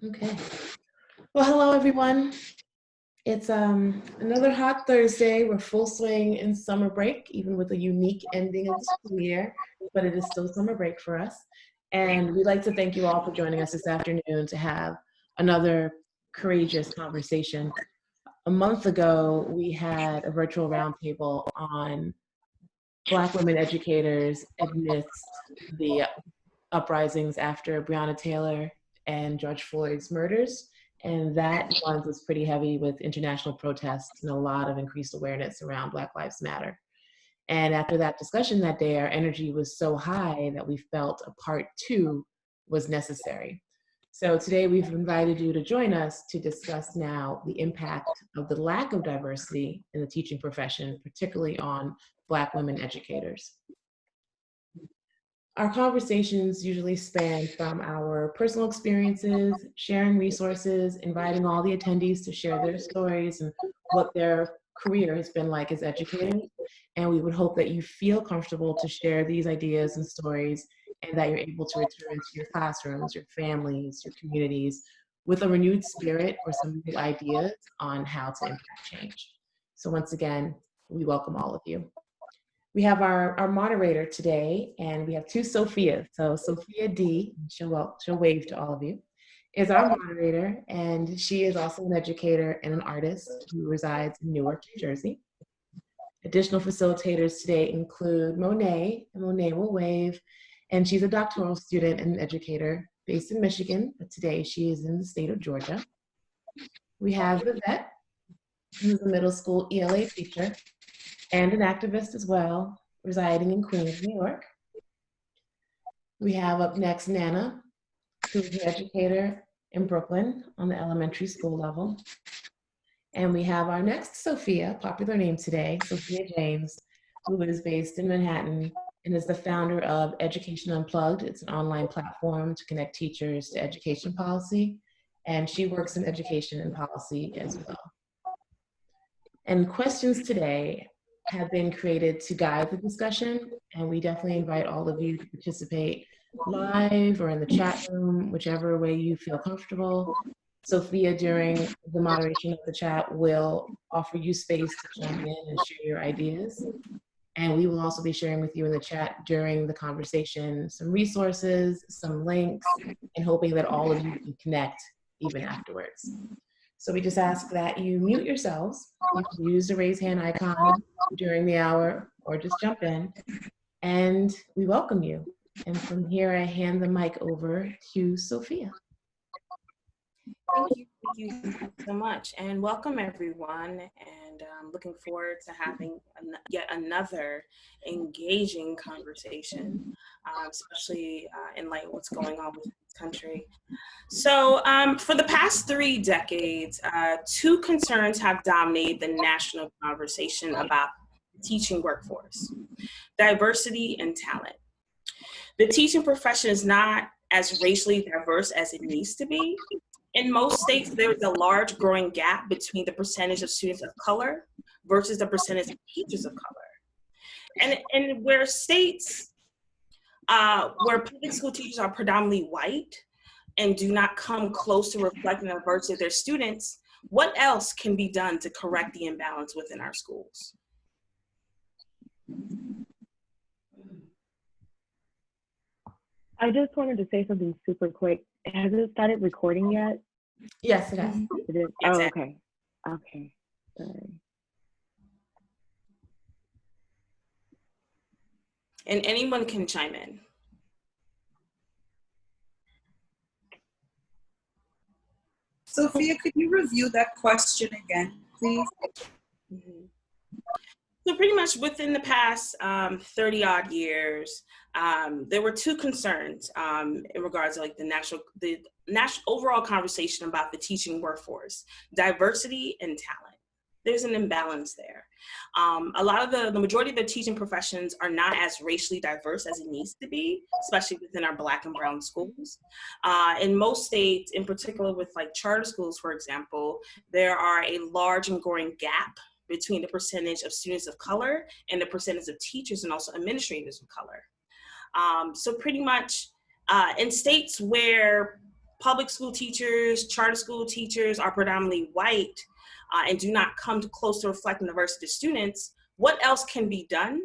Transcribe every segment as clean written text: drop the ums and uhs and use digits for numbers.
Okay. Well, hello everyone. It's another hot Thursday. We're full swing in summer break, even with a unique ending of the school year, but it is still summer break for us. And we'd like to thank you all for joining us this afternoon to have another courageous conversation. A month ago, we had a virtual roundtable on Black women educators amidst the uprisings after Breonna Taylor and George Floyd's murders. And that month was pretty heavy with international protests and a lot of increased awareness around Black Lives Matter. And after that discussion that day, our energy was so high that we felt a part two was necessary. So today we've invited you to join us to discuss now the impact of the lack of diversity in the teaching profession, particularly on Black women educators. Our conversations usually span from our personal experiences, sharing resources, inviting all the attendees to share their stories and what their career has been like as educators. And we would hope that you feel comfortable to share these ideas and stories and that you're able to return to your classrooms, your families, your communities with a renewed spirit or some new ideas on how to impact change. So once again, we welcome all of you. We have our moderator today, and we have two Sophias. So Sophia D, she'll wave to all of you, is our moderator, and she is also an educator and an artist who resides in Newark, New Jersey. Additional facilitators today include Monet, and Monet will wave, and she's a doctoral student and educator based in Michigan, but today she is in the state of Georgia. We have Vivett, who's a middle school ELA teacher and an activist as well, residing in Queens, New York. We have up next Nana, who's an educator in Brooklyn on the elementary school level. And we have our next Sophia, popular name today, Sophia James, who is based in Manhattan and is the founder of Education Unplugged. It's an online platform to connect teachers to education policy. And she works in education and policy as well. And questions today have been created to guide the discussion, and we definitely invite all of you to participate live or in the chat room, whichever way you feel comfortable. Sophia, during the moderation of the chat, will offer you space to jump in and share your ideas. And we will also be sharing with you in the chat during the conversation some resources, some links, and hoping that all of you can connect even afterwards. So we just ask that you mute yourselves. You can use the raise hand icon during the hour or just jump in, and we welcome you. And from here, I hand the mic over to Sophia. Thank you so much, and welcome everyone. And I'm looking forward to having yet another engaging conversation, especially in light of what's going on with this country. So for the past 3 decades, two concerns have dominated the national conversation about the teaching workforce: diversity and talent. The teaching profession is not as racially diverse as it needs to be. In most states, there is a large growing gap between the percentage of students of color versus the percentage of teachers of color. And where states, where public school teachers are predominantly white and do not come close to reflecting the diversity of their students, what else can be done to correct the imbalance within our schools? I just wanted to say something super quick. Has it started recording yet? Yes, it has. It is? Oh, okay. Okay, sorry. And anyone can chime in. Sophia, could you review that question again, please? Mm-hmm. So pretty much within the past 30 odd years, there were two concerns in regards to like the national overall conversation about the teaching workforce: diversity and talent. There's an imbalance there. A lot of the majority of the teaching professions are not as racially diverse as it needs to be, especially within our Black and brown schools. In most states, in particular with like charter schools, for example, there are a large and growing gap between the percentage of students of color and the percentage of teachers and also administrators of color. So pretty much in states where public school teachers, charter school teachers are predominantly white and do not come close to reflecting the diversity of students, what else can be done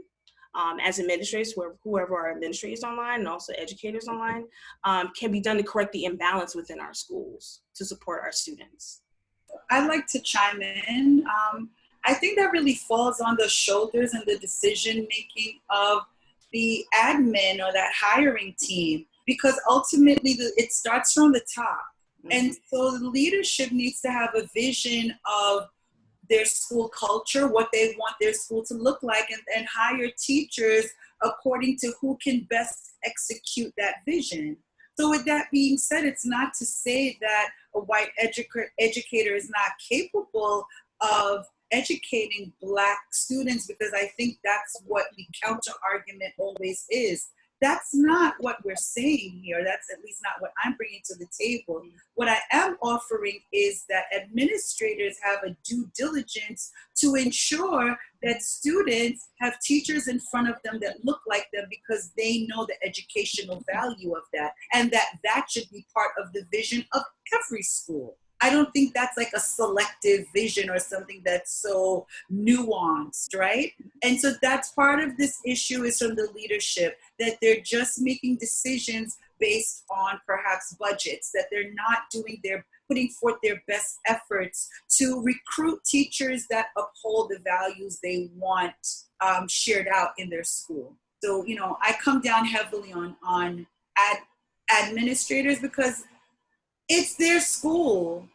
as administrators, whoever are administrators online and also educators online, can be done to correct the imbalance within our schools to support our students? I'd like to chime in. I think that really falls on the shoulders and the decision making of the admin or that hiring team, because ultimately it starts from the top. And so the leadership needs to have a vision of their school culture, what they want their school to look like, and hire teachers according to who can best execute that vision. So with that being said, it's not to say that a white educator is not capable of educating Black students, because I think that's what the counter argument always is. That's not what we're saying here. That's at least not what I'm bringing to the table. What I am offering is that administrators have a due diligence to ensure that students have teachers in front of them that look like them, because they know the educational value of that, and that should be part of the vision of every school. I don't think that's like a selective vision or something that's so nuanced, right? And so that's part of this issue, is from the leadership, that they're just making decisions based on perhaps budgets, that they're not putting forth their best efforts to recruit teachers that uphold the values they want shared out in their school. So, I come down heavily on administrators, because it's their school.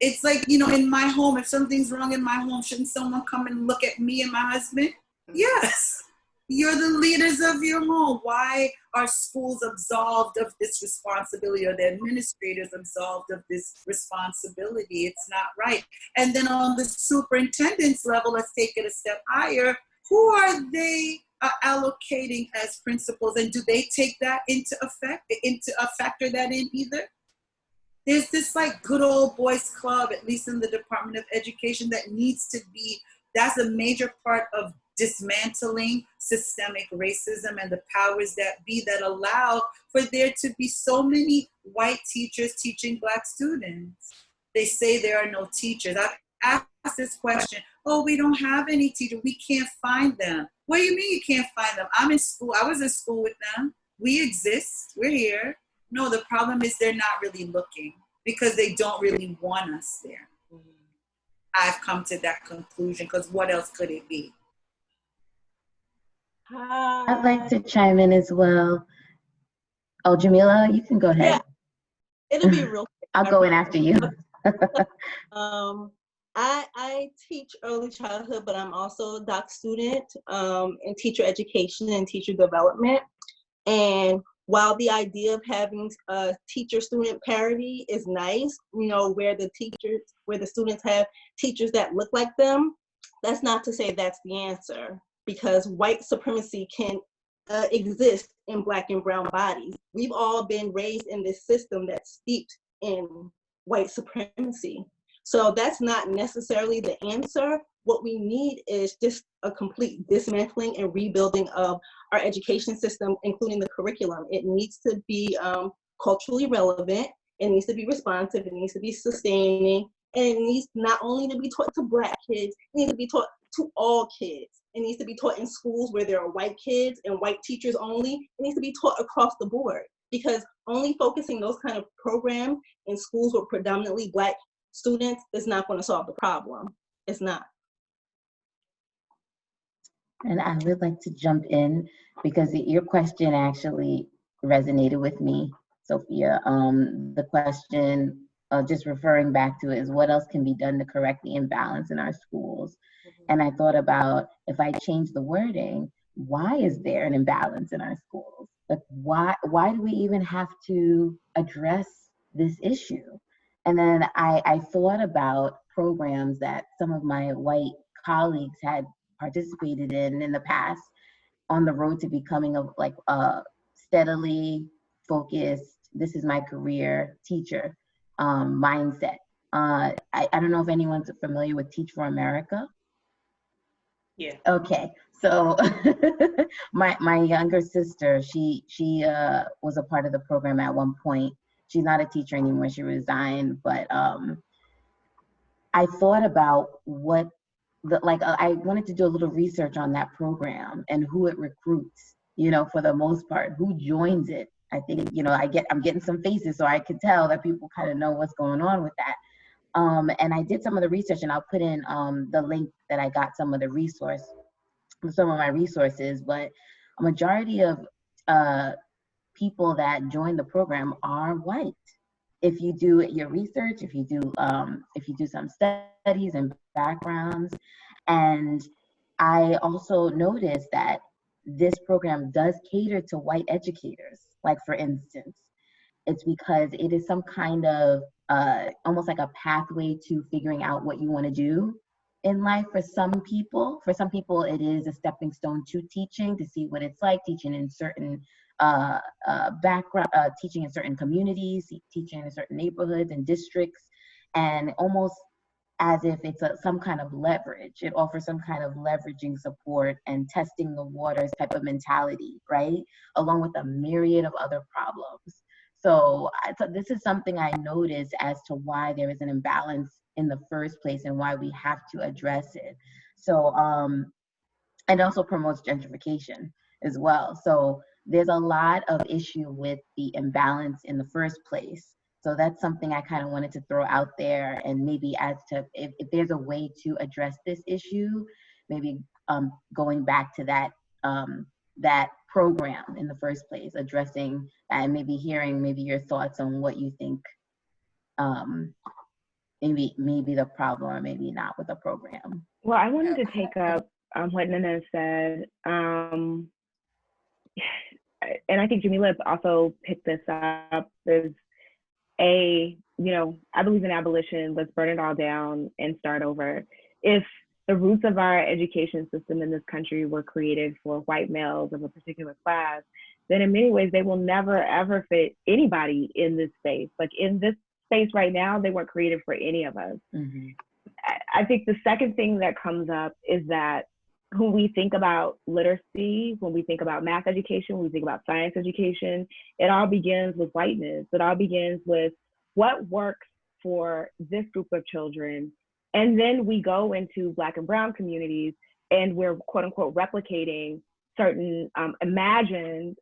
It's like, in my home, if something's wrong in my home, shouldn't someone come and look at me and my husband? Yes. You're the leaders of your home. Why are schools absolved of this responsibility, or the administrators absolved of this responsibility? It's not right. And then on the superintendent's level, let's take it a step higher. Who are they allocating as principals? And do they take that into factor that in either? There's this like good old boys club, at least in the Department of Education, that's a major part of dismantling systemic racism and the powers that be that allow for there to be so many white teachers teaching Black students. They say there are no teachers. I've asked this question, we don't have any teachers, we can't find them. What do you mean you can't find them? I'm in school, I was in school with them. We exist, we're here. No, the problem is they're not really looking, because they don't really want us there. I've come to that conclusion, because what else could it be? I'd like to chime in as well. Oh, Jamila, you can go ahead. Yeah, it'll be real quick. I'll go in after you. I teach early childhood, but I'm also a doc student in teacher education and teacher development. And while the idea of having teacher-student parity is nice, where the students have teachers that look like them, that's not to say that's the answer, because white supremacy can exist in Black and brown bodies. We've all been raised in this system that's steeped in white supremacy. So that's not necessarily the answer. What we need is just a complete dismantling and rebuilding of our education system, including the curriculum. It needs to be culturally relevant, it needs to be responsive, it needs to be sustaining, and it needs not only to be taught to Black kids, it needs to be taught to all kids. It needs to be taught in schools where there are white kids and white teachers only. It needs to be taught across the board, because only focusing those kind of programs in schools with predominantly Black students is not going to solve the problem. It's not. And I would like to jump in, because your question actually resonated with me, Sophia. The question, just referring back to it, is what else can be done to correct the imbalance in our schools? And I thought about, if I change the wording, why is there an imbalance in our schools? Like, why do we even have to address this issue? And then I thought about programs that some of my white colleagues had participated in the past, on the road to becoming a steadily focused, this is my career teacher mindset. I don't know if anyone's familiar with Teach for America. Yeah. Okay, so my younger sister, she was a part of the program at one point, she's not a teacher anymore, she resigned, but I thought about what I wanted to do a little research on that program and who it recruits, for the most part, who joins it. I think, I'm getting some faces, so I could tell that people kind of know what's going on with that. And I did some of the research, and I'll put in the link that I got some of my resources, but a majority of people that join the program are white. If you do your research, if you do some studies and backgrounds. And I also noticed that this program does cater to white educators. Like, for instance, it's because it is some kind of almost like a pathway to figuring out what you want to do in life for some people. For some people, it is a stepping stone to teaching, to see what it's like teaching in certain background, teaching in certain communities, teaching in certain neighborhoods and districts, and almost as if it's some kind of leverage. It offers some kind of leveraging support and testing the waters type of mentality, right? Along with a myriad of other problems. So this is something I noticed as to why there is an imbalance in the first place and why we have to address it. So, and also promotes gentrification as well. So there's a lot of issue with the imbalance in the first place. So that's something I kind of wanted to throw out there, and maybe as to if there's a way to address this issue, maybe going back to that that program in the first place, addressing that, and maybe hearing your thoughts on what you think maybe the problem or maybe not with the program. Well, I wanted to take up what Nana said, and I think Jamila also picked this up. There's I believe in abolition. Let's burn it all down and start over. If the roots of our education system in this country were created for white males of a particular class, then in many ways they will never ever fit anybody in this space. Like, in this space right now, they weren't created for any of us. Mm-hmm. I think the second thing that comes up is that when we think about literacy, when we think about math education, when we think about science education, it all begins with whiteness. It all begins with what works for this group of children. And then we go into Black and Brown communities, and we're quote unquote replicating certain imagined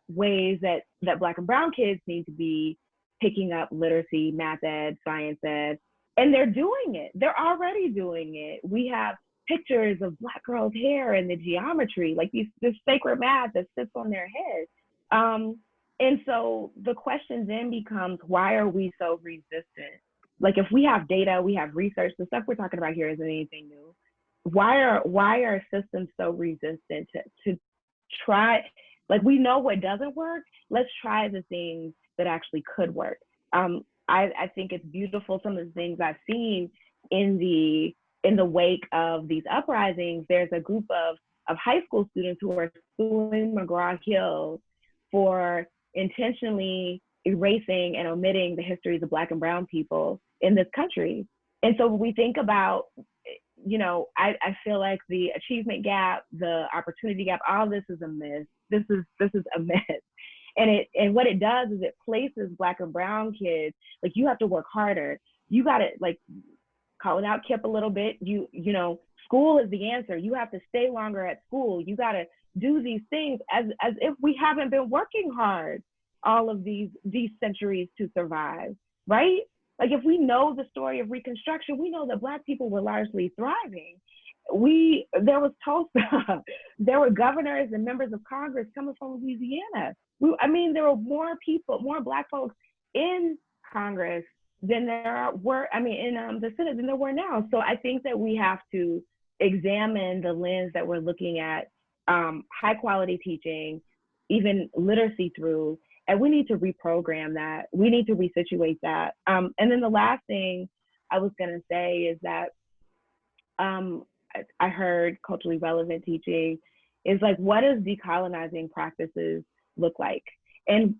ways that Black and Brown kids need to be picking up literacy, math ed, science ed, and they're doing it. They're already doing it. We have pictures of Black girls' hair and the geometry, like this sacred math that sits on their head. And so the question then becomes, why are we so resistant? Like, if we have data, we have research, the stuff we're talking about here isn't anything new. Why are systems so resistant to try? Like, we know what doesn't work. Let's try the things that actually could work. I think it's beautiful, some of the things I've seen in the wake of these uprisings. There's a group of high school students who are suing McGraw-Hill for intentionally erasing and omitting the histories of Black and Brown people in this country. And so when we think about, I feel like the achievement gap, the opportunity gap, all this is a myth. This is a myth. And what it does is it places Black and Brown kids, like, you have to work harder. You got to, like, calling out Kip a little bit, school is the answer. You have to stay longer at school. You got to do these things as if we haven't been working hard all of these centuries to survive, right? Like, if we know the story of Reconstruction, we know that Black people were largely thriving. There was Tulsa, there were governors and members of Congress coming from Louisiana. There were more Black folks in Congress than there were, in the Senate than there were now. So I think that we have to examine the lens that we're looking at high quality teaching, even literacy through, and we need to reprogram that. We need to resituate that. And then the last thing I was gonna say is that I heard culturally relevant teaching is like, what does decolonizing practices look like? And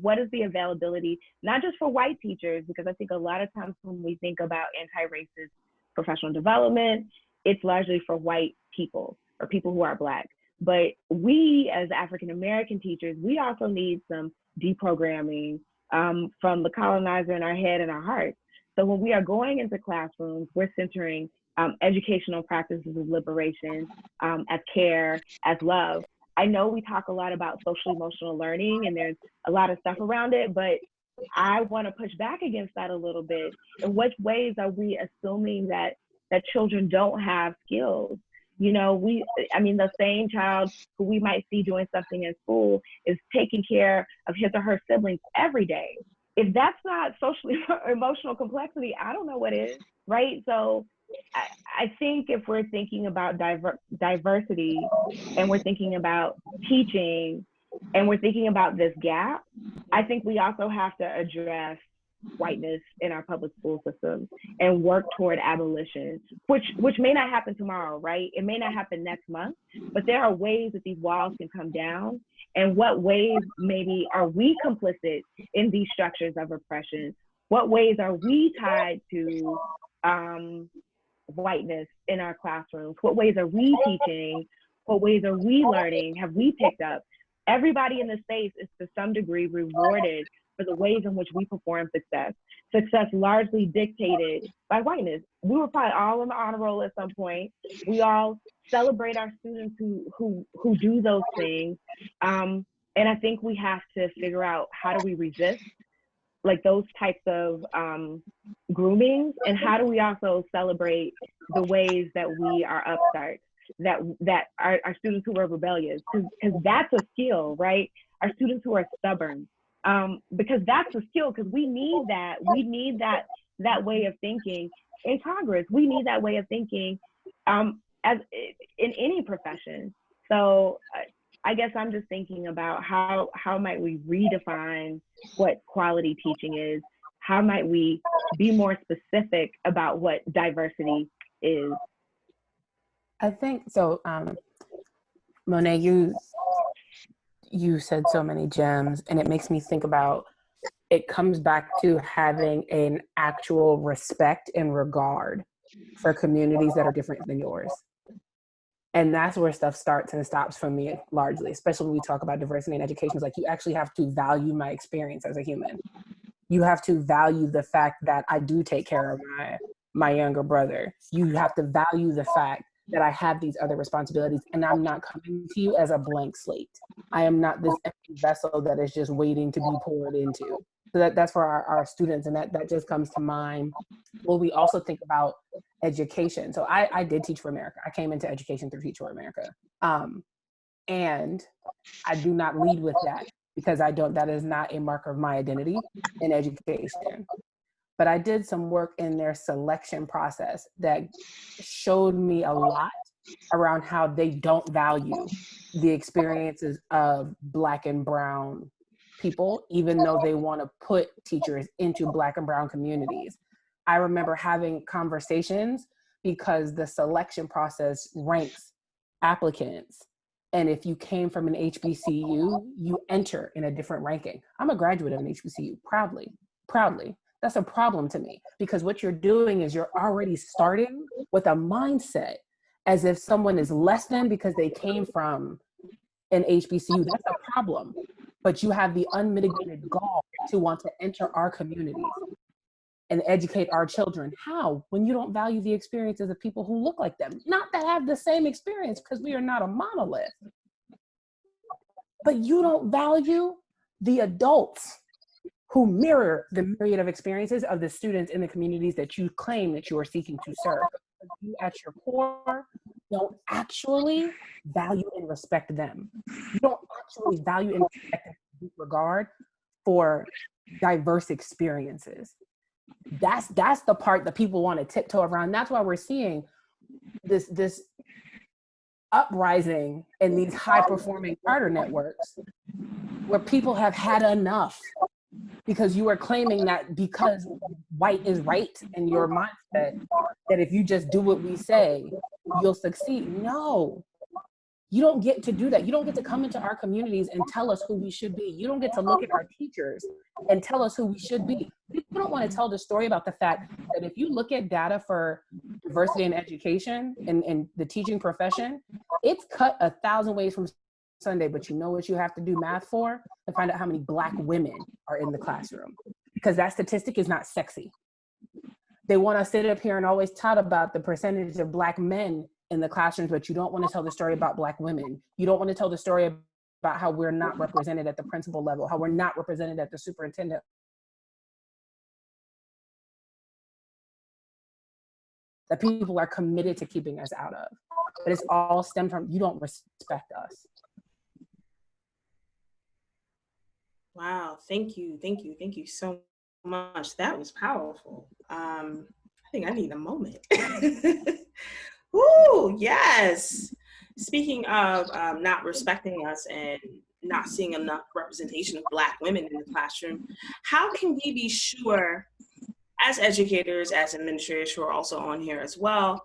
what is the availability, not just for white teachers, because I think a lot of times when we think about anti-racist professional development, it's largely for white people or people who are Black. But we as African-American teachers, we also need some deprogramming from the colonizer in our head and our hearts. So when we are going into classrooms, we're centering educational practices of liberation as care, as love. I know we talk a lot about social emotional learning and there's a lot of stuff around it, but I want to push back against that a little bit. In what ways are we assuming that children don't have skills? You know, the same child who we might see doing something in school is taking care of his or her siblings every day. If that's not social emotional complexity, I don't know what is, right? So I think if we're thinking about diversity and we're thinking about teaching and we're thinking about this gap, I think we also have to address whiteness in our public school systems and work toward abolition, which may not happen tomorrow, right? It may not happen next month, but there are ways that these walls can come down. And what ways maybe are we complicit in these structures of oppression? What ways are we tied to whiteness in our classrooms? What ways are we teaching? What ways are we learning? Have we picked up? Everybody in the space is to some degree rewarded for the ways in which we perform success. Success largely dictated by whiteness. We were probably all on the honor roll at some point. We all celebrate our students who do those things. And I think we have to figure out how do we resist like those types of grooming, and how do we also celebrate the ways that we are upstarts, that our students who are rebellious, because that's a skill, right? Our students who are stubborn, because that's a skill, because we need that way of thinking in Congress. We need that way of thinking as in any profession. So I guess I'm just thinking about how might we redefine what quality teaching is? How might we be more specific about what diversity is? I think so. Monet, you said so many gems, and it makes me think about, it comes back to having an actual respect and regard for communities that are different than yours. And that's where stuff starts and stops for me largely, especially when we talk about diversity in education. It's like, you actually have to value my experience as a human. You have to value the fact that I do take care of my younger brother. You have to value the fact that I have these other responsibilities, and I'm not coming to you as a blank slate. I am not this empty vessel that is just waiting to be poured into. So that's for our students, and that just comes to mind. Well, we also think about education. So I did Teach for America. I came into education through Teach for America. And I do not lead with that, because that is not a marker of my identity in education. But I did some work in their selection process that showed me a lot around how they don't value the experiences of Black and Brown people, even though they want to put teachers into Black and Brown communities. I remember having conversations because the selection process ranks applicants. And if you came from an HBCU, you enter in a different ranking. I'm a graduate of an HBCU, proudly. That's a problem to me, because what you're doing is you're already starting with a mindset as if someone is less than because they came from an HBCU. That's a problem. But you have the unmitigated gall to want to enter our communities and educate our children. How? When you don't value the experiences of people who look like them, not that have the same experience, because we are not a monolith. But you don't value the adults who mirror the myriad of experiences of the students in the communities that you claim that you are seeking to serve. You at your core don't actually value and respect them. You don't actually value and respect them in deep regard for diverse experiences. That's the part that people want to tiptoe around. That's why we're seeing this uprising in these high-performing charter networks where people have had enough, because you are claiming that because white is right in your mindset, that if you just do what we say, you'll succeed. No, you don't get to do that. You don't get to come into our communities and tell us who we should be. You don't get to look at our teachers and tell us who we should be. People don't want to tell the story about the fact that if you look at data for diversity in education and the teaching profession, it's cut 1,000 ways from Sunday, but you know what you have to do math for? To find out how many Black women are in the classroom. Because that statistic is not sexy. They want to sit up here and always tout about the percentage of Black men in the classrooms, but you don't want to tell the story about Black women. You don't want to tell the story about how we're not represented at the principal level, how we're not represented at the superintendent. That people are committed to keeping us out of. But it's all stemmed from, you don't respect us. Wow, thank you so much. That was powerful. I think I need a moment. Ooh, yes. Speaking of not respecting us and not seeing enough representation of Black women in the classroom, how can we be sure, as educators, as administrators who are also on here as well,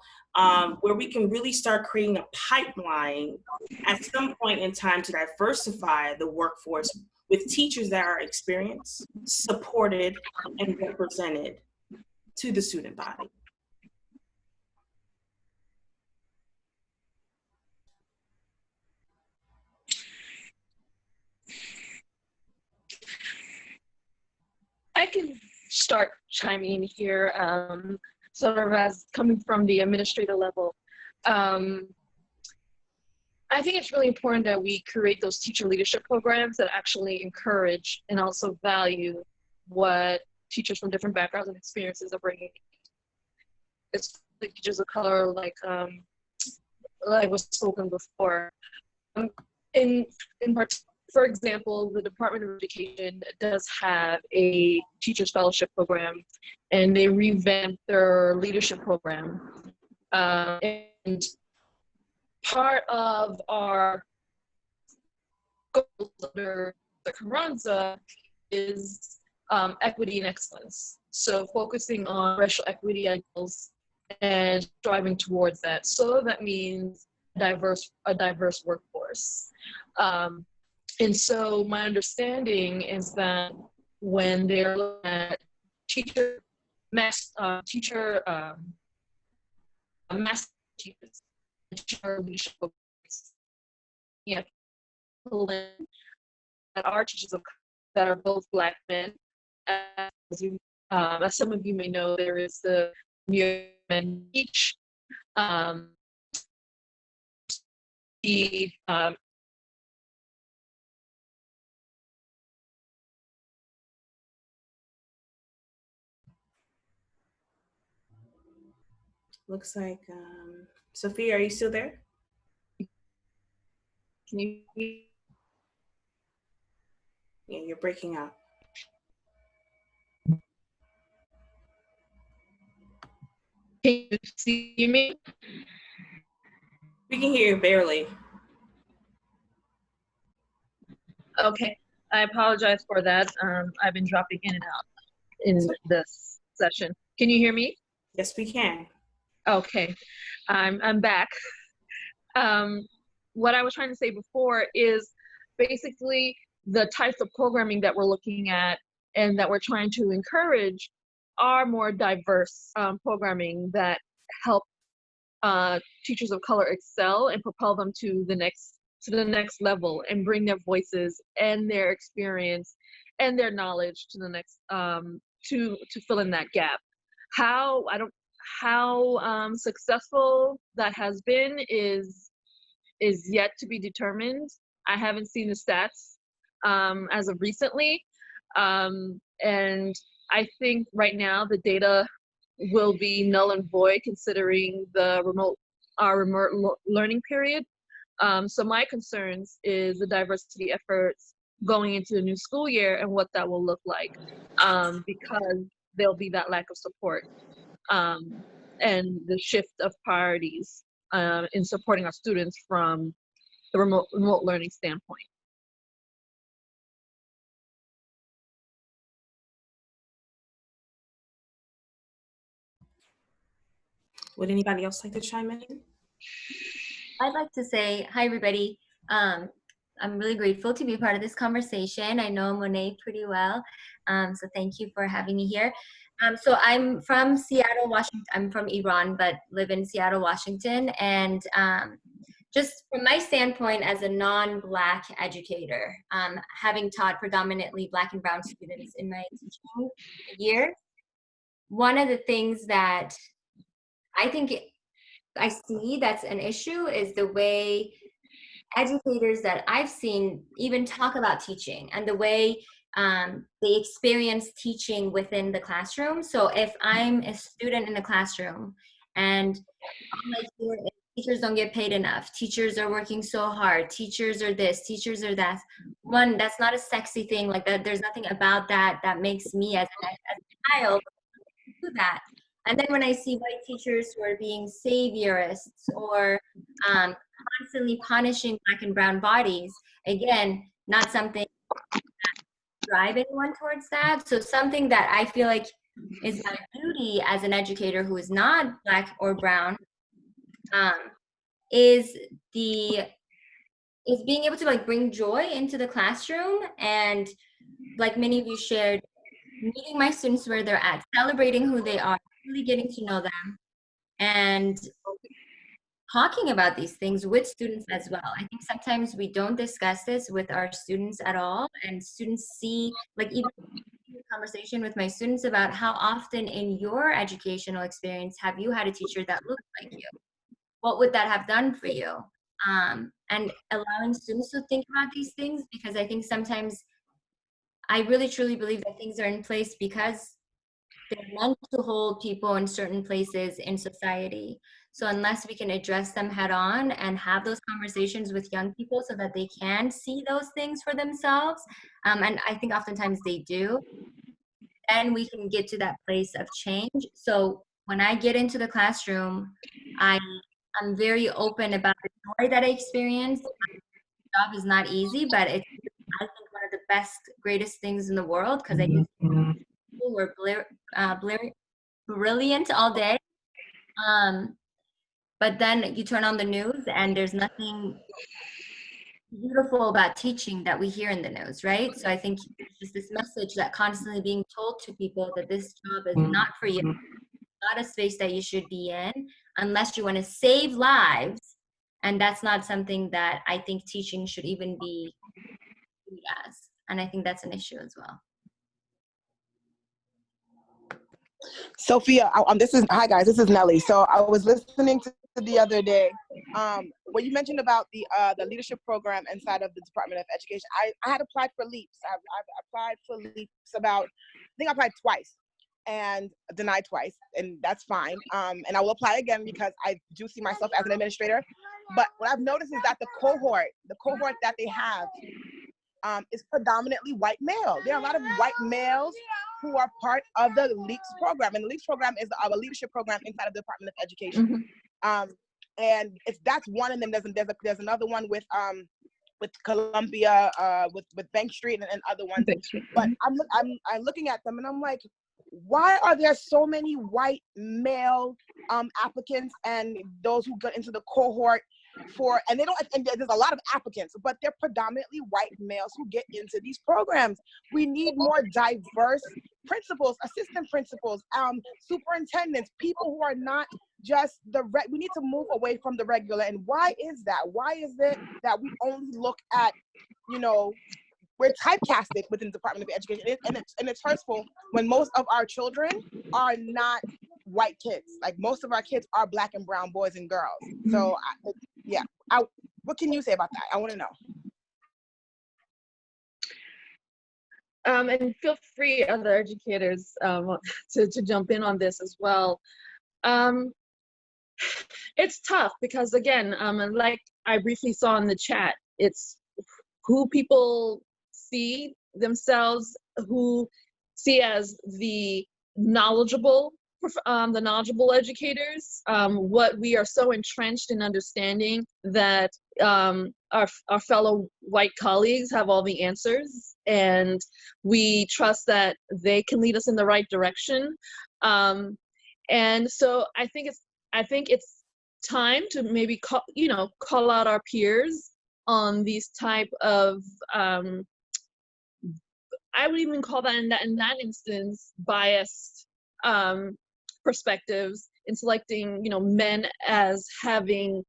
where we can really start creating a pipeline at some point in time to diversify the workforce with teachers that are experienced, supported, and represented to the student body? I can start chiming in here, sort of as coming from the administrator level. I think it's really important that we create those teacher leadership programs that actually encourage and also value what teachers from different backgrounds and experiences are bringing. It's like teachers of color, like was spoken before. For example, the Department of Education does have a teachers fellowship program, and they revamped their leadership program. And part of our goals under the Carranza is equity and excellence. So focusing on racial equity ideals and striving towards that. So that means a diverse workforce. And so my understanding is that when they're looking at teacher leadership programs, yeah, that are teachers of that are both Black men. As some of you may know, there is the New York Men Teach. Looks like, Sophia, are you still there? Can you? Yeah, you're breaking up. Can you see me? We can hear you barely. Okay, I apologize for that. I've been dropping in and out in this session. Can you hear me? Yes, we can. Okay, I'm back. What I was trying to say before is basically the types of programming that we're looking at and that we're trying to encourage are more diverse programming that help teachers of color excel and propel them to the next level and bring their voices and their experience and their knowledge to the next to fill in that gap. How successful that has been is yet to be determined. I haven't seen the stats as of recently, and I think right now the data will be null and void considering our remote learning period. So my concerns is the diversity efforts going into the new school year and what that will look like, because there'll be that lack of support and the shift of priorities in supporting our students from the remote learning standpoint. Would anybody else like to chime in? I'd like to say hi, everybody. I'm really grateful to be part of this conversation. I know Monet pretty well, so thank you for having me here. So I'm from Seattle, Washington. I'm from Iran, but live in Seattle, Washington. And just from my standpoint as a non-Black educator, having taught predominantly Black and Brown students in my teaching year, one of the things that I think I see that's an issue is the way educators that I've seen even talk about teaching and the way they experience teaching within the classroom. So if I'm a student in a classroom and all I hear is teachers don't get paid enough, teachers are working so hard, teachers are this, teachers are that. One, that's not a sexy thing. Like that, there's nothing about that that makes me as a child do that. And then when I see white teachers who are being saviorists or constantly punishing Black and brown bodies, again, not something that drive anyone towards that. So something that I feel like is my duty as an educator who is not Black or brown is being able to like bring joy into the classroom, and like many of you shared, meeting my students where they're at, celebrating who they are, really getting to know them, and talking about these things with students as well. I think sometimes we don't discuss this with our students at all, and students see, like even a conversation with my students about how often in your educational experience have you had a teacher that looked like you? What would that have done for you? And allowing students to think about these things, because I think sometimes I really truly believe that things are in place because they're meant to hold people in certain places in society. So unless we can address them head on and have those conversations with young people so that they can see those things for themselves, and I think oftentimes they do, then we can get to that place of change. So when I get into the classroom, I'm very open about the joy that I experience. My job is not easy, but it's, I think, one of the best, greatest things in the world, because I think people were brilliant all day. But then you turn on the news and there's nothing beautiful about teaching that we hear in the news, right? So I think there's just this message that constantly being told to people that this job is not for you, not a space that you should be in unless you want to save lives. And that's not something that I think teaching should even be viewed as. And I think that's an issue as well. Sophia, hi guys, this is Nelly. So I was listening to the other day where you mentioned about the leadership program inside of the Department of Education. I had applied for LEAPS. I've applied for LEAPS I think I applied twice and denied twice, and that's fine. And I will apply again because I do see myself as an administrator. But what I've noticed is that the cohort that they have is predominantly white male. There are a lot of white males who are part of the LEAPS program, and the LEAPS program is a leadership program inside of the Department of Education. And that's one, and then there's another one with Columbia, with Bank Street and other ones. But I'm looking at them and I'm like, why are there so many white male applicants and those who got into the cohort and there's a lot of applicants, but they're predominantly white males who get into these programs. We need more diverse principals, assistant principals, superintendents, people who are not just we need to move away from the regular. And why is that? Why is it that we only look at, we're typecasted within the Department of Education, and it's hurtful when most of our children are not white kids. Like most of our kids are Black and brown boys and girls. So what can you say about that? I want to know. And feel free, other educators, to jump in on this as well. It's tough because, again, like I briefly saw in the chat, it's who people see themselves, who see as the knowledgeable educators. What we are so entrenched in understanding that our fellow white colleagues have all the answers, and we trust that they can lead us in the right direction. And so I think it's time to maybe call out our peers on these type of I would even call that in that instance biased perspectives in selecting men as having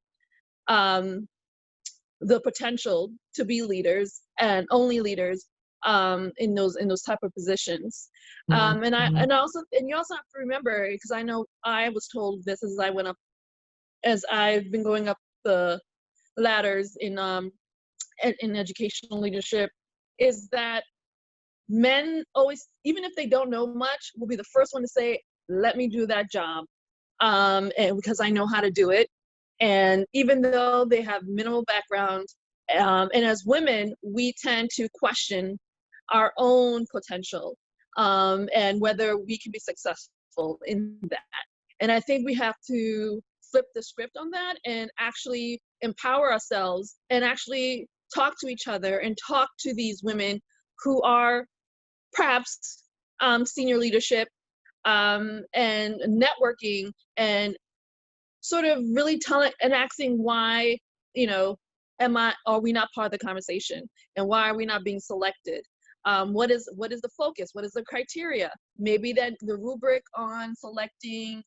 the potential to be leaders and only leaders in those type of positions. And you also have to remember, because I know I was told this as I've been going up the ladders in educational leadership, is that men always, even if they don't know much, will be the first one to say, let me do that job, and because I know how to do it. And even though they have minimal background, and as women, we tend to question our own potential, and whether we can be successful in that. And I think we have to flip the script on that and actually empower ourselves and actually talk to each other and talk to these women who are perhaps senior leadership, and networking, and sort of really telling and asking why, are we not part of the conversation, and why are we not being selected? What is the focus? What is the criteria? Maybe that the rubric on selecting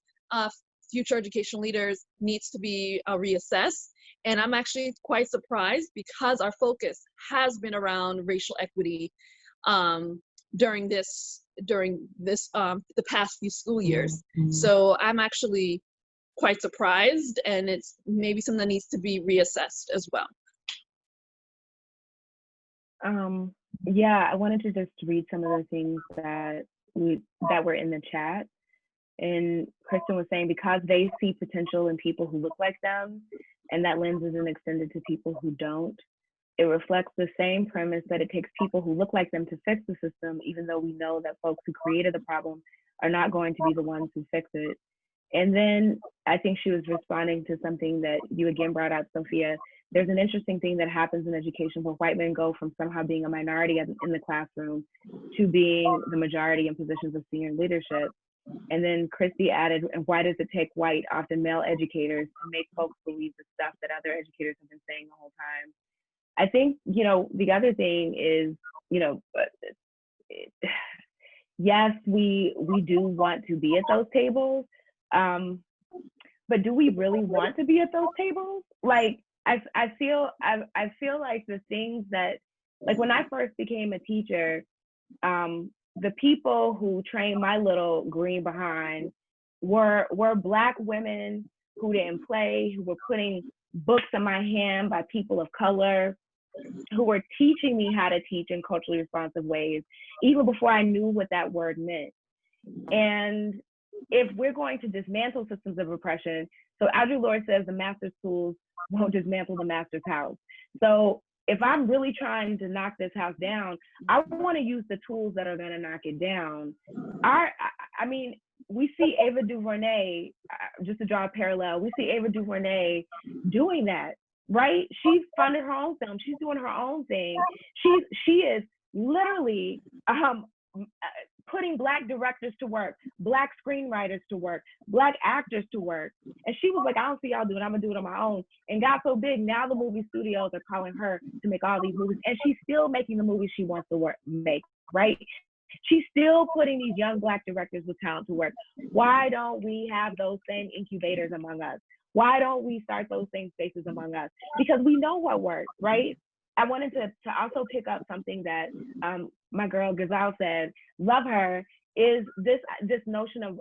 future educational leaders needs to be reassessed. And I'm actually quite surprised, because our focus has been around racial equity during the past few school years. So I'm actually quite surprised, and it's maybe something that needs to be reassessed as well. Yeah, I wanted to just read some of the things that were in the chat. And Kristen was saying, because they see potential in people who look like them, and that lens isn't extended to people who don't, it reflects the same premise that it takes people who look like them to fix the system, even though we know that folks who created the problem are not going to be the ones who fix it. And then I think she was responding to something that you again brought out, Sophia. There's an interesting thing that happens in education where white men go from somehow being a minority in the classroom to being the majority in positions of senior leadership. And then Christy added, and why does it take white, often male educators to make folks believe the stuff that other educators have been saying the whole time? I think, the other thing is, yes, we do want to be at those tables, but do we really want to be at those tables? Like, I feel like the things that, like when I first became a teacher, the people who trained my little green behind were Black women who didn't play, who were putting books in my hand by people of color, who were teaching me how to teach in culturally responsive ways, even before I knew what that word meant. And if we're going to dismantle systems of oppression, so Audre Lorde says the master's tools won't dismantle the master's house. So if I'm really trying to knock this house down, I want to use the tools that are going to knock it down. I mean, we see Ava DuVernay, just to draw a parallel, we see Ava DuVernay doing that, right? She's funded her own film. She's doing her own thing. She is literally putting Black directors to work, Black screenwriters to work, Black actors to work. And she was like, I don't see y'all doing it, I'm gonna do it on my own. And got so big, now the movie studios are calling her to make all these movies. And she's still making the movies she wants to make, right? She's still putting these young Black directors with talent to work. Why don't we have those same incubators among us? Why don't we start those same spaces among us? Because we know what works, right? I wanted to also pick up something that my girl Gazelle said, love her, is this notion of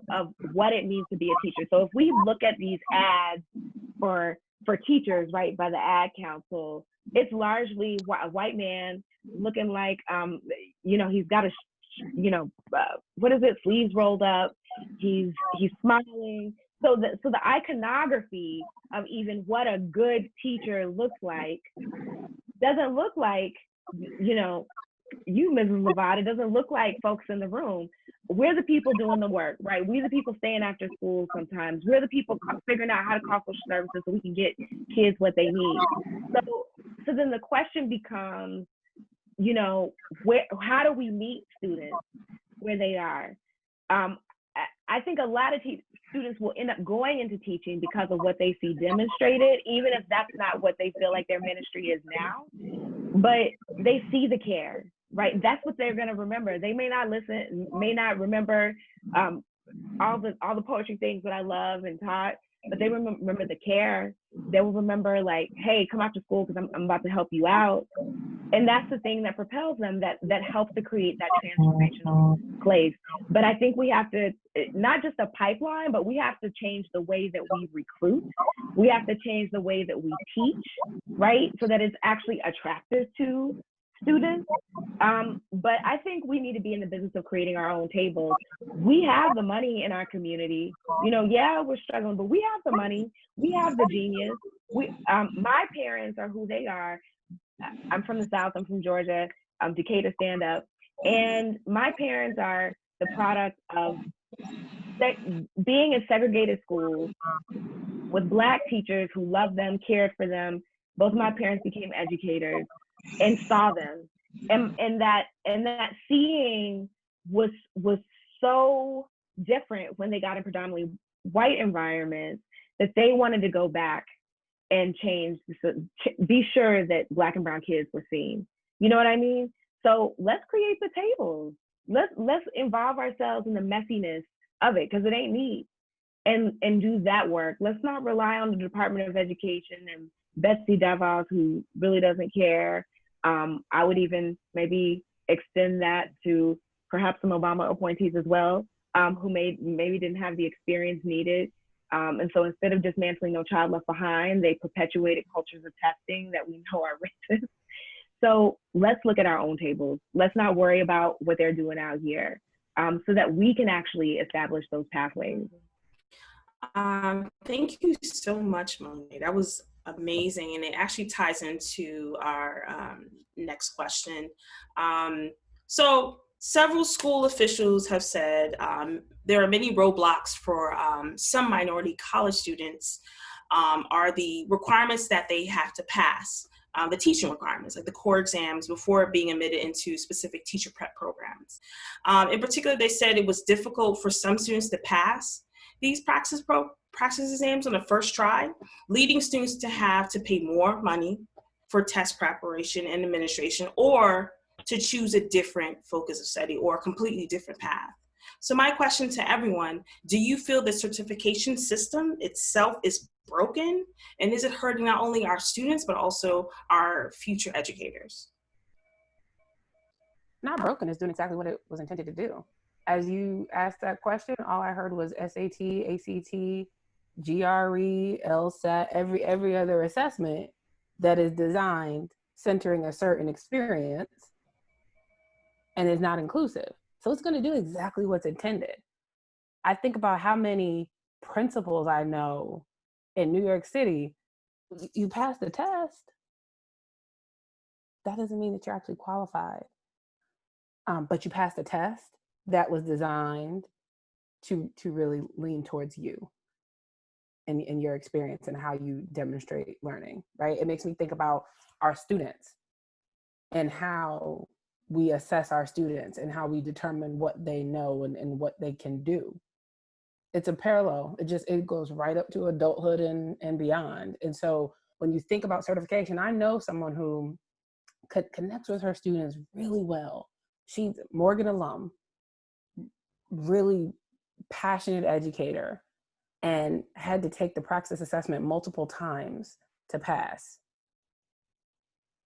what it means to be a teacher. So if we look at these ads for teachers, right, by the Ad Council, it's largely a white man looking like, he's got sleeves rolled up, he's smiling. So the iconography of even what a good teacher looks like doesn't look like, you, Mrs. Lovato, doesn't look like folks in the room. We're the people doing the work, right? We're the people staying after school sometimes. We're the people figuring out how to call social services so we can get kids what they need. So then the question becomes, how do we meet students where they are? I think a lot of students will end up going into teaching because of what they see demonstrated, even if that's not what they feel like their ministry is now, but they see the care, right? That's what they're gonna remember. They may not listen, may not remember all the poetry things that I love and taught, but they remember the care. They will remember like, hey, come after school because I'm about to help you out. And that's the thing that propels them, that helps to create that transformational place. But I think we have to, not just a pipeline, but we have to change the way that we recruit. We have to change the way that we teach, right? So that it's actually attractive to students. But I think we need to be in the business of creating our own tables. We have the money in our community. You know, yeah, we're struggling, but we have the money. We have the genius. My parents are who they are. I'm from the South, I'm from Georgia, Decatur stand up. And my parents are the product of being in segregated schools with Black teachers who loved them, cared for them. Both of my parents became educators and saw them. And that seeing was so different when they got in predominantly white environments that they wanted to go back and change, be sure that Black and brown kids were seen. You know what I mean? So let's create the tables. Let's involve ourselves in the messiness of it, because it ain't neat, and do that work. Let's not rely on the Department of Education and Betsy DeVos, who really doesn't care. I would even maybe extend that to perhaps some Obama appointees as well, who maybe didn't have the experience needed. And so instead of dismantling No Child Left Behind, they perpetuated cultures of testing that we know are racist. So let's look at our own tables. Let's not worry about what they're doing out here, so that we can actually establish those pathways. Thank you so much, Monet. That was amazing. And it actually ties into our next question. So several school officials have said there are many roadblocks for some minority college students are the requirements that they have to pass, the teaching requirements, like the core exams, before being admitted into specific teacher prep programs. In particular, they said it was difficult for some students to pass these practice exams on the first try, leading students to have to pay more money for test preparation and administration, or to choose a different focus of study or a completely different path. So my question to everyone, do you feel the certification system itself is broken? And is it hurting not only our students, but also our future educators? Not broken, it's doing exactly what it was intended to do. As you asked that question, all I heard was SAT, ACT, GRE, LSAT, every other assessment that is designed centering a certain experience and is not inclusive. So it's going to do exactly what's intended. I think about how many principals I know in New York City, you pass the test, that doesn't mean that you're actually qualified. But you passed the test that was designed to really lean towards you and your experience and how you demonstrate learning, right? It makes me think about our students and how we assess our students and how we determine what they know and what they can do. It's a parallel. It goes right up to adulthood and beyond. And so when you think about certification, I know someone who connects with her students really well. She's Morgan alum, really passionate educator, and had to take the praxis assessment multiple times to pass.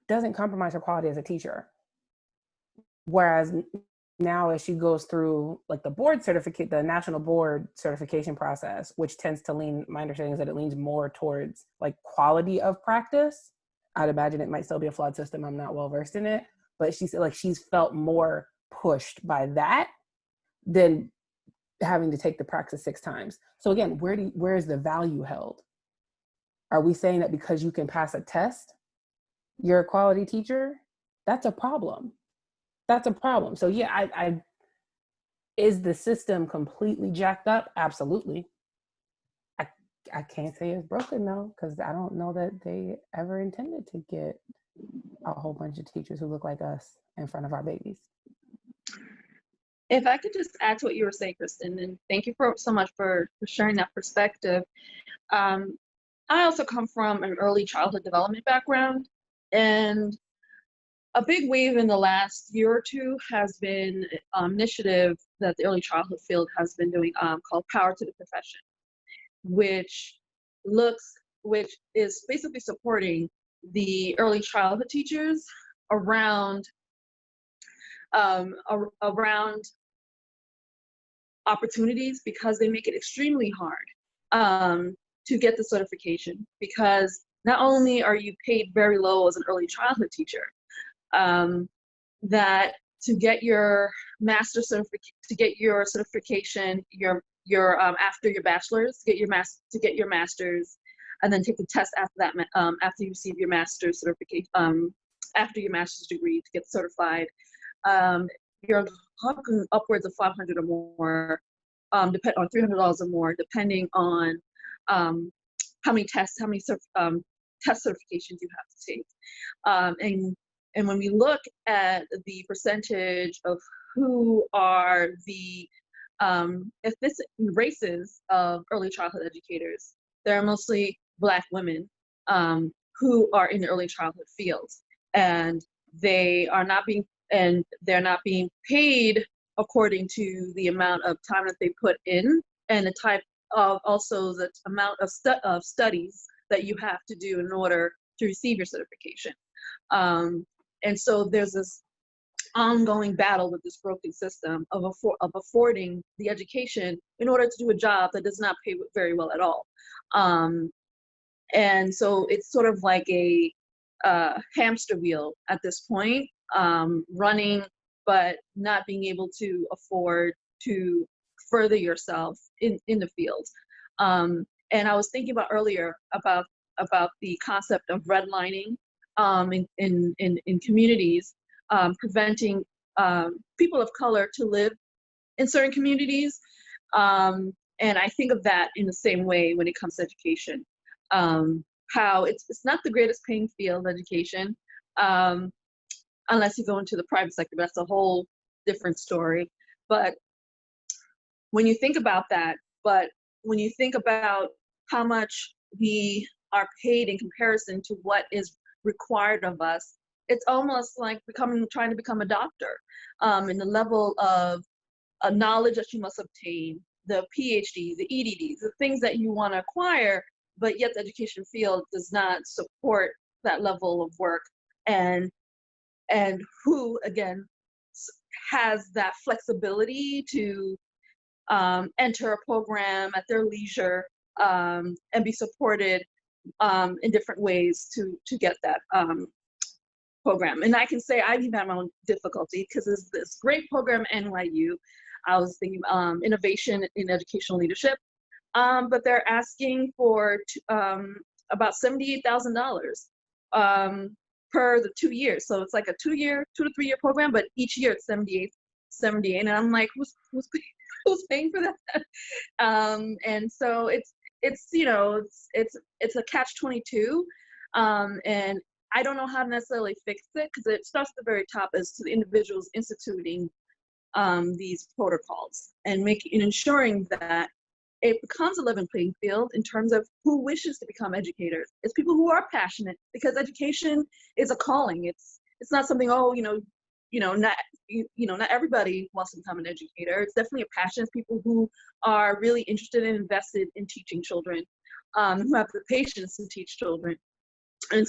Doesn't compromise her quality as a teacher. Whereas now as she goes through like the board certificate, the national board certification process, which tends to lean, my understanding is that it leans more towards like quality of practice. I'd imagine it might still be a flawed system. I'm not well versed in it, but she said like she's felt more pushed by that than having to take the praxis 6 times. So again, where is the value held? Are we saying that because you can pass a test, you're a quality teacher? That's a problem. That's a problem. So yeah, is the system completely jacked up? Absolutely. I can't say it's broken though, because I don't know that they ever intended to get a whole bunch of teachers who look like us in front of our babies. If I could just add to what you were saying, Kristen, and thank you so much for sharing that perspective. I also come from an early childhood development background, and a big wave in the last year or two has been an initiative that the early childhood field has been doing called Power to the Profession, which which is basically supporting the early childhood teachers around around opportunities, because they make it extremely hard to get the certification, because not only are you paid very low as an early childhood teacher, that to get your master certification, your after your bachelor's, to get your master's, and then take the test after that, after you receive your master's certification, after your master's degree to get certified, you're talking upwards of $500 or more, depend on $300 or more, depending on how many tests, test certifications you have to take. And when we look at the percentage of who are the races of early childhood educators, they're mostly Black women who are in the early childhood fields, and they're not being paid according to the amount of time that they put in, and the type of also the amount of studies that you have to do in order to receive your certification. And so there's this ongoing battle with this broken system of affording the education in order to do a job that does not pay very well at all. And so it's sort of like a hamster wheel at this point, running, but not being able to afford to further yourself in the field. And I was thinking about earlier about the concept of redlining in communities, preventing people of color to live in certain communities. And I think of that in the same way when it comes to education. How it's not the greatest paying field, education, unless you go into the private sector, but that's a whole different story. But when you think about that, when you think about how much we are paid in comparison to what is required of us, it's almost like trying to become a doctor, and the level of knowledge that you must obtain, the PhDs, the EDDs, the things that you want to acquire, but yet the education field does not support that level of work, and who again has that flexibility to enter a program at their leisure, and be supported in different ways to get that program. And I can say I've even had my own difficulty, because there's this great program at NYU. I was thinking innovation in educational leadership, but they're asking for about $78,000 per the 2 years. So it's like a 2 to 3 year program, but each year it's 78. And I'm like, who's paying for that? And so it's a catch-22, and I don't know how to necessarily fix it, because it starts at the very top as to the individuals instituting these protocols and ensuring that it becomes a level playing field in terms of who wishes to become educators. It's people who are passionate, because education is a calling. It's not something, not everybody wants to become an educator. It's definitely a passion. It's people who are really interested and invested in teaching children, who have the patience to teach children and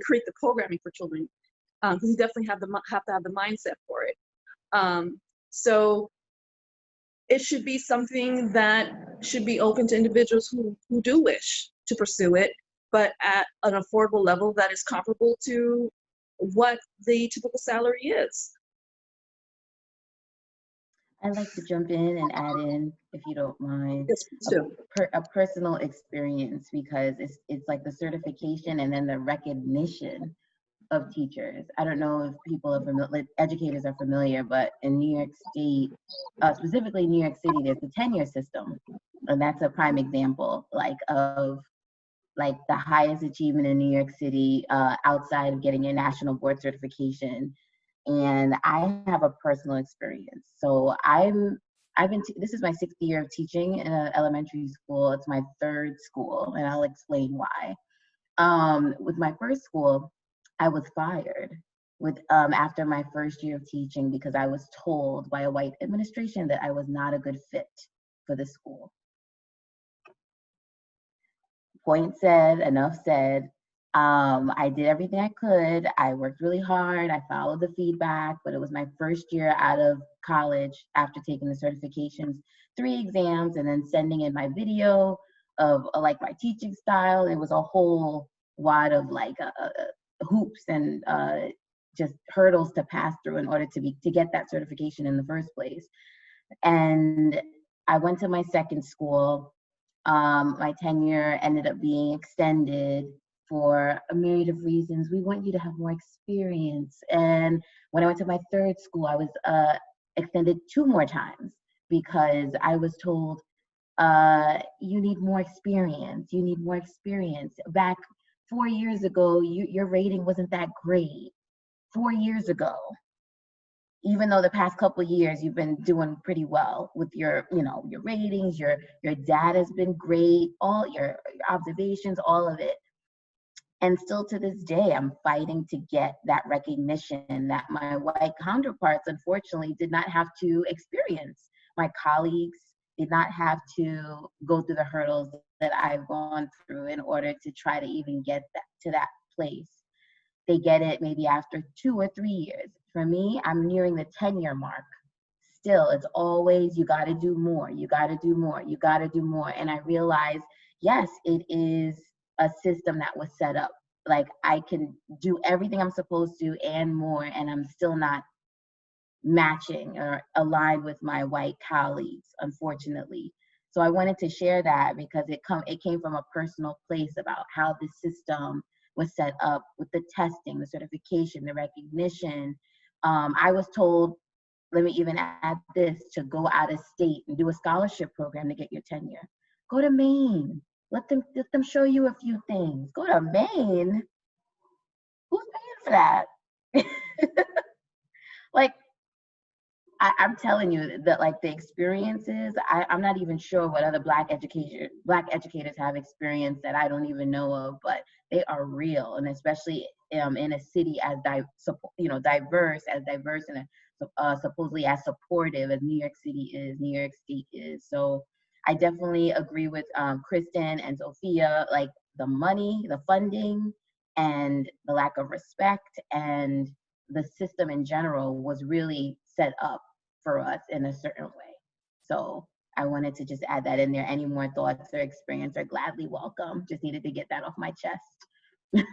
create the programming for children, because you definitely have to have the mindset for it. So it should be something that should be open to individuals who do wish to pursue it, but at an affordable level that is comparable to what the typical salary is. I'd like to jump in and add in, if you don't mind, Yes, please do. a personal experience, because it's like the certification and then the recognition of teachers. I don't know if people are familiar, educators are familiar, but in New York State, specifically New York City, there's the tenure system, and that's a prime example, of the highest achievement in New York City, outside of getting your national board certification. And I have a personal experience. So this is my 6th year of teaching in an elementary school. It's my 3rd school, and I'll explain why. With my first school, I was fired after my 1st year of teaching, because I was told by a white administration that I was not a good fit for the school. point said, enough said. I did everything I could. I worked really hard. I followed the feedback, but it was my first year out of college after taking the certifications, 3 exams, and then sending in my video of like my teaching style. It was a whole wad of like hoops and just hurdles to pass through in order to get that certification in the first place. And I went to my second school. My tenure ended up being extended for a myriad of reasons. We want you to have more experience. And when I went to my third school, I was extended 2 more times because I was told, you need more experience. You need more experience. Back 4 years ago, your rating wasn't that great. 4 years ago. Even though the past couple of years you've been doing pretty well with your, your ratings, your data's been great, all your observations, all of it. And still to this day, I'm fighting to get that recognition that my white counterparts, unfortunately, did not have to experience. My colleagues did not have to go through the hurdles that I've gone through in order to try to even get to that place. They get it maybe after 2 or 3 years. For me, I'm nearing the 10-year mark. Still, it's always, you got to do more, you got to do more, you got to do more. And I realize, yes, it is a system that was set up. Like, I can do everything I'm supposed to and more, and I'm still not matching or aligned with my white colleagues, unfortunately. So I wanted to share that because it came from a personal place about how the system was set up with the testing, the certification, the recognition. I was told, let me even add this, to go out of state and do a scholarship program to get your tenure. Go to Maine. Let them show you a few things. Go to Maine? Who's paying for that? Like, I'm telling you that, like, the experiences, I'm not even sure what other Black educators have experienced that I don't even know of, but they are real. And especially in a city as diverse and supposedly as supportive as New York City is, New York State is. So I definitely agree with Kristen and Sophia, like the money, the funding, and the lack of respect, and the system in general was really set up for us in a certain way. So I wanted to just add that in there. Any more thoughts or experience are gladly welcome. Just needed to get that off my chest.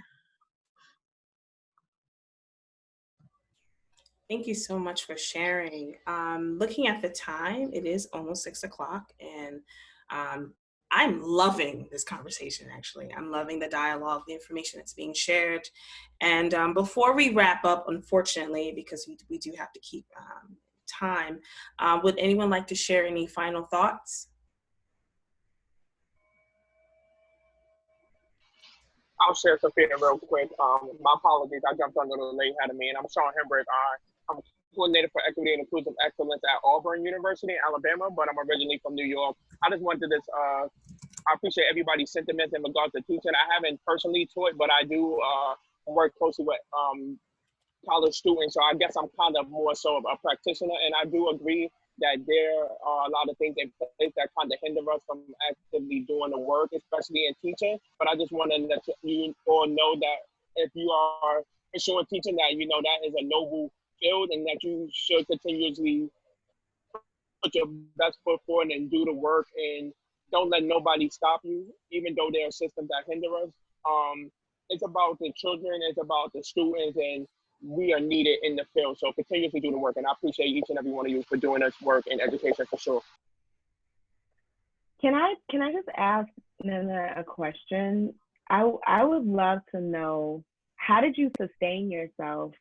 Thank you so much for sharing. Looking at the time, it is almost 6 o'clock, and I'm loving this conversation, actually. I'm loving the dialogue, the information that's being shared. And before we wrap up, unfortunately, because we do have to keep time, would anyone like to share any final thoughts? I'll share Sophia real quick. My apologies, I jumped on a little late ahead of me, and I'm Sean Hembrick. I'm coordinator for equity and inclusive excellence at Auburn University in Alabama, but I'm originally from New York. I just wanted to I appreciate everybody's sentiments in regards to teaching. I haven't personally taught, but I do work closely with college students, so I guess I'm kind of more so a practitioner, and I do agree that there are a lot of things in place that kind of hinder us from actively doing the work, especially in teaching. But I just want to let you all know that if you are pursuing teaching, that you know that is a noble field, and that you should continuously put your best foot forward and do the work, and don't let nobody stop you, even though there are systems that hinder us. It's about the children, it's about the students, and we are needed in the field. So continuously do the work, and I appreciate each and every one of you for doing this work in education for sure. Can I just ask Nana a question? I would love to know, how did you sustain yourself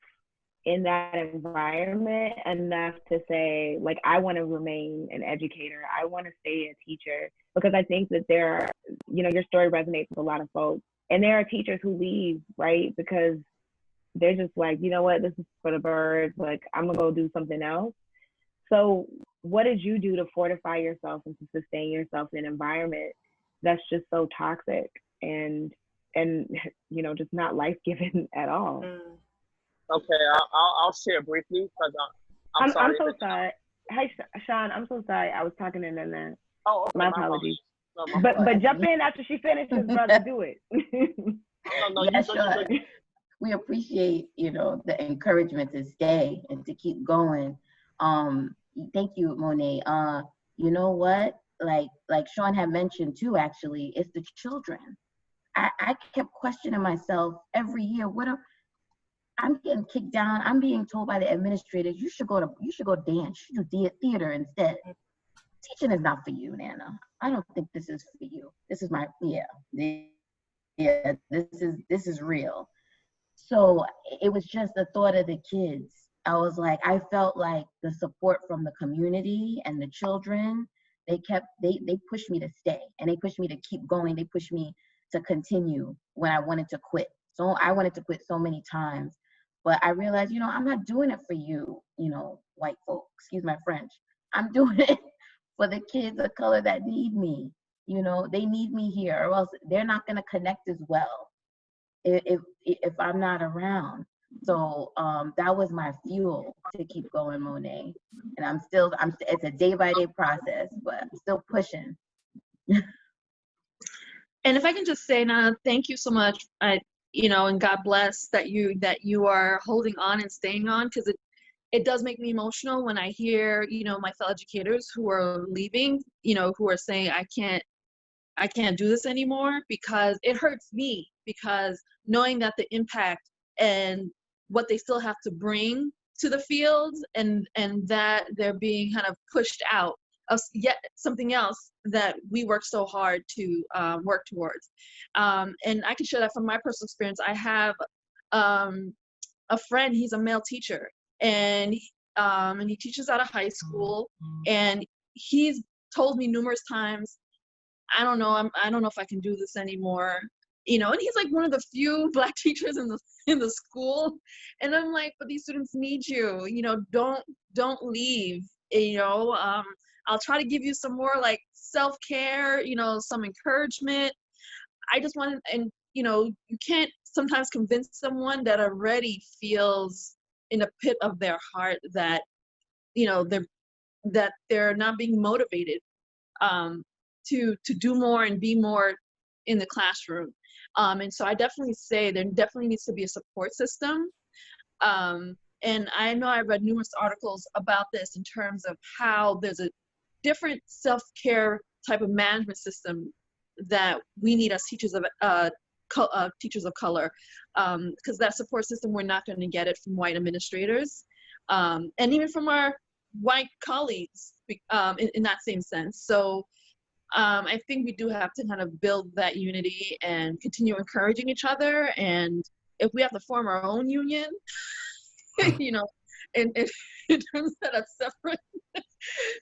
in that environment enough to say, like, I want to remain an educator, I want to stay a teacher? Because I think that there are, your story resonates with a lot of folks. And there are teachers who leave, right? Because they're just like, you know what, this is for the birds, like, I'm gonna go do something else. So what did you do to fortify yourself and to sustain yourself in an environment that's just so toxic and just not life-giving at all? Okay, I'll share briefly because I'm sorry. I'm so sorry. Hi, Sean, I'm so sorry. I was talking to Nana. Oh, okay, my apologies. No, my But fault. jump in after she finishes, brother. Do it. No, Yeah, you sure. good. We appreciate, the encouragement to stay and to keep going. Thank you, Monet. You know what? Like Sean had mentioned too, actually, it's the children. I kept questioning myself every year. I'm getting kicked down. I'm being told by the administrators, you should go dance. You should do theater instead. Teaching is not for you, Nana. I don't think this is for you. This is this is real. So it was just the thought of the kids. I felt like the support from the community and the children, they pushed me to stay, and they pushed me to keep going. They pushed me to continue when I wanted to quit. So I wanted to quit so many times, but I realized, I'm not doing it for you, white folk, excuse my French. I'm doing it for the kids of color that need me. They need me here, or else they're not going to connect as well if I'm not around. So that was my fuel to keep going, Monet. And it's a day by day process, but I'm still pushing. And if I can just say, Nana, thank you so much. And God bless that you are holding on and staying on, because it does make me emotional when I hear, my fellow educators who are leaving, who are saying, I can't do this anymore, because it hurts me, because knowing that the impact and what they still have to bring to the field, and that they're being kind of pushed out of yet something else that we work so hard to work towards. And I can share that from my personal experience. I have a friend, he's a male teacher, and he teaches out of high school, and he's told me numerous times, I don't know if I can do this anymore. And he's like one of the few Black teachers in the school. And I'm like, but these students need you, don't leave, I'll try to give you some more like self-care, some encouragement. I just want, and you can't sometimes convince someone that already feels in a pit of their heart that, they're not being motivated to do more and be more in the classroom. And so I definitely say there definitely needs to be a support system. And I know I read numerous articles about this in terms of how there's a different self-care type of management system that we need as teachers of color, because that support system, we're not going to get it from white administrators, and even from our white colleagues in that same sense. So I think we do have to kind of build that unity and continue encouraging each other. And if we have to form our own union, in terms that are separate,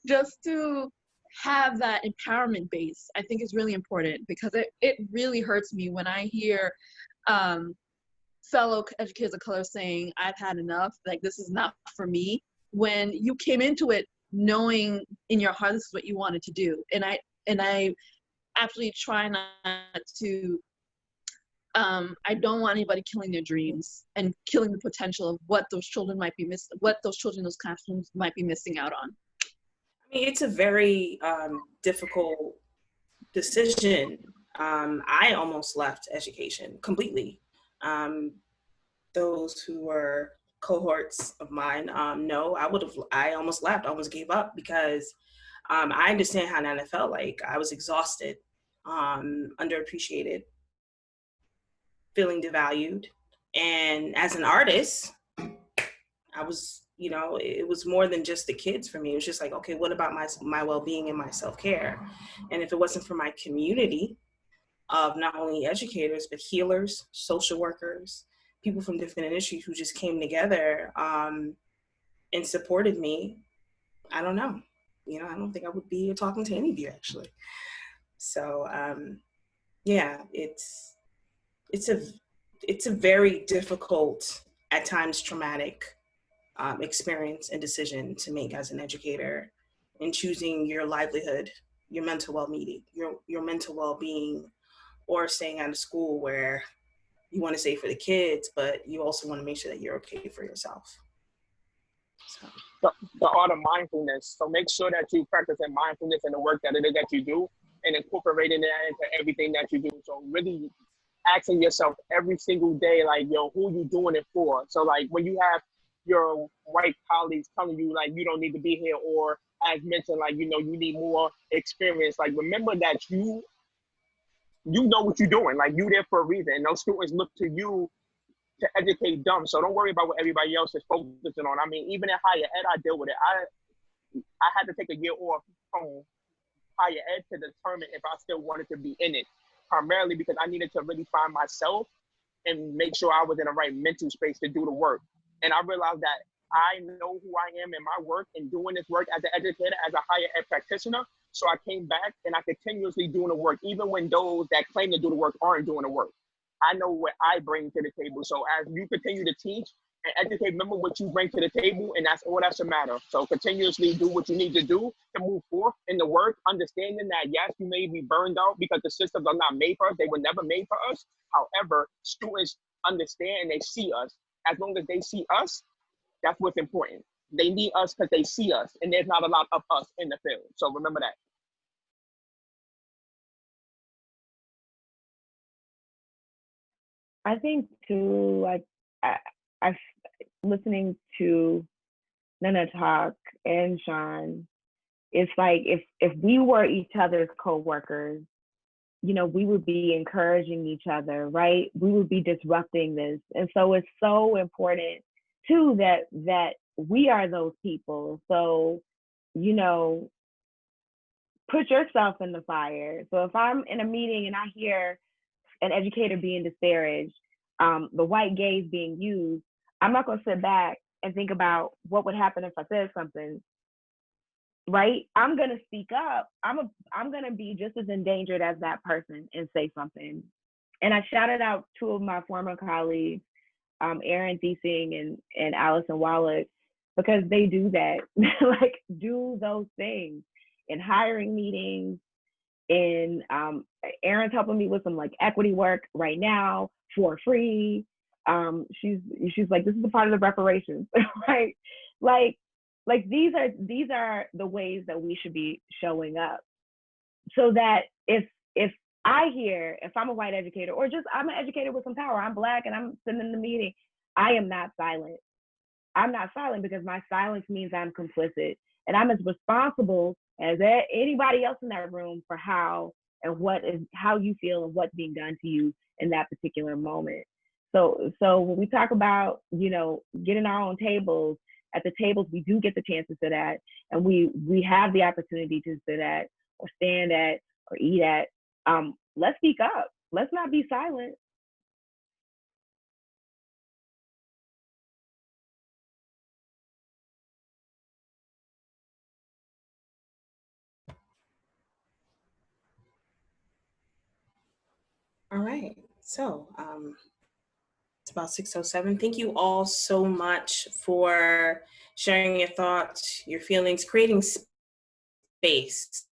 just to have that empowerment base, I think is really important, because it really hurts me when I hear fellow educators of color saying, I've had enough, like this is not for me, when you came into it knowing in your heart this is what you wanted to do. And I actually try not to, I don't want anybody killing their dreams and killing the potential of what those children might be missing, what those children in those classrooms might be missing out on. I mean, it's a very difficult decision. I almost left education completely. Those who were cohorts of mine know I almost left, I almost gave up, because I understand how Nana felt like. I was exhausted, underappreciated, feeling devalued. And as an artist, I was, it was more than just the kids for me. It was just like, okay, what about my well-being and my self-care? And if it wasn't for my community of not only educators, but healers, social workers, people from different industries who just came together and supported me, I don't know. I don't think I would be here talking to any of you, actually. So, yeah, it's a very difficult, at times traumatic experience and decision to make as an educator in choosing your livelihood, your mental well-being, your mental well-being, or staying out of school where you want to stay for the kids, but you also want to make sure that you're okay for yourself. So. The art of mindfulness. So make sure that you practice in mindfulness in the work that it is that you do. and incorporating that into everything that you do. So really asking yourself every single day, like, yo, who you doing it for? So like when you have your white colleagues telling you like you don't need to be here, or as mentioned, like, you know, you need more experience, like remember that you know what you're doing. Like you there for a reason. And those students look to you to educate them. So don't worry about what everybody else is focusing on. I mean, even in higher ed, I deal with it. I had to take a year off from higher ed to determine if I still wanted to be in it, primarily because I needed to really find myself and make sure I was in the right mental space to do the work. And I realized that I know who I am in my work and doing this work as an educator, as a higher ed practitioner. So I came back and I continuously doing the work, even when those that claim to do the work aren't doing the work. I know what I bring to the table. So as you continue to teach and educate, remember what you bring to the table, and that's all that's a matter. So continuously do what you need to do to move forth in the work, understanding that yes, you may be burned out because the systems are not made for us. They were never made for us. However, students understand and they see us. As long as they see us, that's what's important. They need us because they see us, and there's not a lot of us in the field. So remember that. I think too, like I listening to Nana talk and Sean, it's like if we were each other's co-workers, you know, we would be encouraging each other, right? We would be disrupting this. And so it's so important too that we are those people. So, you know, put yourself in the fire. So if I'm in a meeting and I hear an educator being disparaged, the white gaze being used, I'm not gonna sit back and think about what would happen if I said something, right? I'm gonna speak up. I'm gonna be just as endangered as that person and say something. And I shouted out two of my former colleagues, Erin Thiesing and Allison Wallach, because they do that, like do those things in hiring meetings. And Erin's helping me with some like equity work right now for free. She's like, this is a part of the reparations, right? Like these are the ways that we should be showing up, so that if I'm a white educator, or just I'm an educator with some power, I'm Black and I'm sitting in the meeting, I am not silent. I'm not silent because my silence means I'm complicit, and I'm as responsible as anybody else in that room for how you feel and what's being done to you in that particular moment. So when we talk about, you know, getting our own tables, at the tables we do get the chance to sit at, and we have the opportunity to sit at or stand at or eat at. Let's speak up. Let's not be silent. All right, so it's about 6:07. Thank you all so much for sharing your thoughts, your feelings, creating space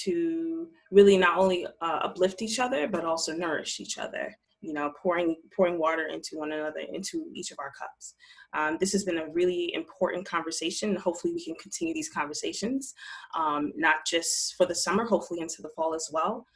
to really not only uplift each other, but also nourish each other. You know, pouring water into one another, into each of our cups. This has been a really important conversation. Hopefully we can continue these conversations, not just for the summer, hopefully into the fall as well,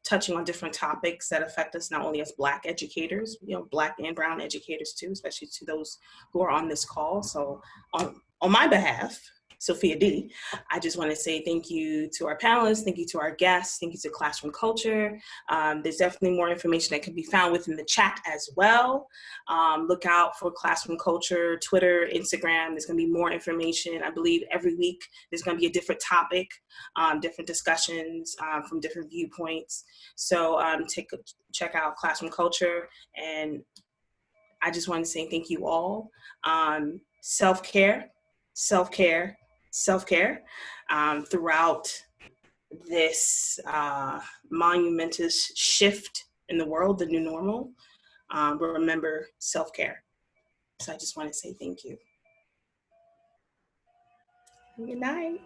touching on different topics that affect us, not only as Black educators, you know, Black and brown educators too, especially to those who are on this call. So on my behalf, Sophia D, I just want to say thank you to our panelists, thank you to our guests, thank you to Classroom Culture. There's definitely more information that can be found within the chat as well. Look out for Classroom Culture, Twitter, Instagram. There's going to be more information. I believe every week there's going to be a different topic, different discussions from different viewpoints. So check out Classroom Culture. And I just want to say thank you all. Self-care, self-care, self-care throughout this monumentous shift in the world, the new normal. But remember self-care. So I just want to say thank you. Good night.